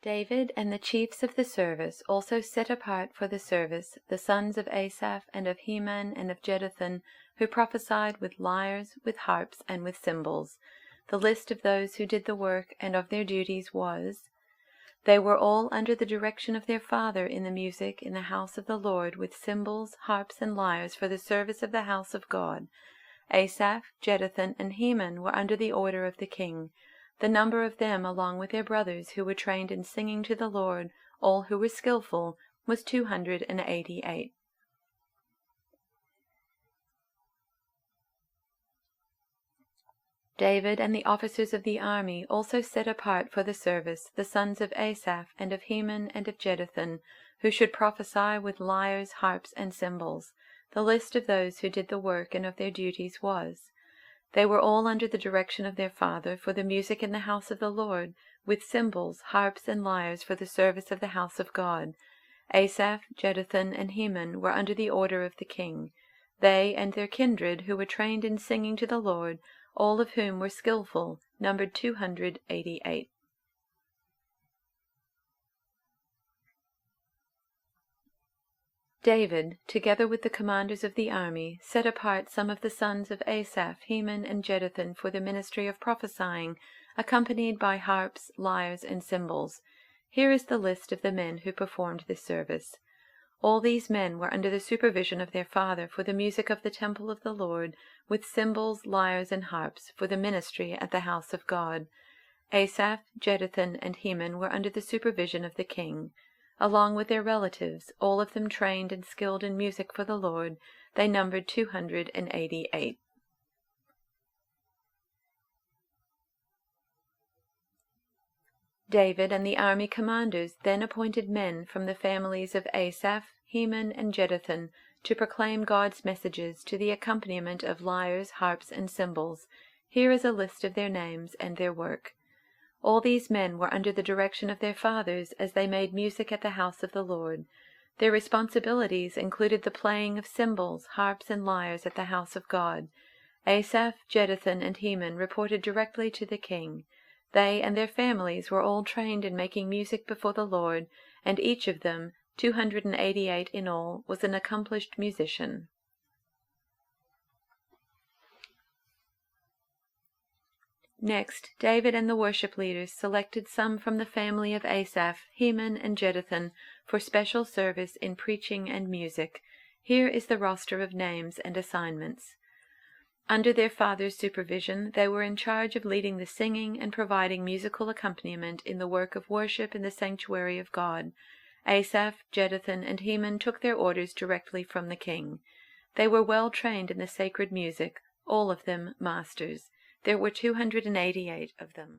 David and the chiefs of the service also set apart for the service the sons of Asaph and of Heman and of Jeduthun, who prophesied with lyres, with harps, and with cymbals. The list of those who did the work and of their duties was: they were all under the direction of their father in the music in the house of the Lord, with cymbals, harps, and lyres for the service of the house of God. Asaph, Jeduthun, and Heman were under the order of the king. The number of them, along with their brothers who were trained in singing to the Lord, all who were skillful, was 288. David and the officers of the army also set apart for the service the sons of Asaph and of Heman and of Jeduthun, who should prophesy with lyres, harps, and cymbals. The list of those who did the work and of their duties was: they were all under the direction of their father for the music in the house of the Lord, with cymbals, harps, and lyres for the service of the house of God. Asaph, Jeduthun, and Heman were under the order of the king. They and their kindred who were trained in singing to the Lord, all of whom were skillful, numbered 288. David, together with the commanders of the army, set apart some of the sons of Asaph, Heman, and Jeduthun for the ministry of prophesying, accompanied by harps, lyres, and cymbals. Here is the list of the men who performed this service. All these men were under the supervision of their father for the music of the temple of the Lord, with cymbals, lyres, and harps, for the ministry at the house of God. Asaph, Jeduthun, and Heman were under the supervision of the king. Along with their relatives, all of them trained and skilled in music for the Lord, they numbered 288. David and the army commanders then appointed men from the families of Asaph, Heman, and Jeduthun to proclaim God's messages to the accompaniment of lyres, harps, and cymbals. Here is a list of their names and their work. All these men were under the direction of their fathers as they made music at the house of the Lord. Their responsibilities included the playing of cymbals, harps, and lyres at the house of God. Asaph, Jeduthun, and Heman reported directly to the king. They and their families were all trained in making music before the Lord, and each of them, 288 in all, was an accomplished musician. Next, David and the worship leaders selected some from the family of Asaph, Heman, and Jeduthun for special service in preaching and music. Here is the roster of names and assignments. Under their father's supervision, they were in charge of leading the singing and providing musical accompaniment in the work of worship in the sanctuary of God. Asaph, Jeduthun, and Heman took their orders directly from the king. They were well trained in the sacred music, all of them masters. There were 288 of them.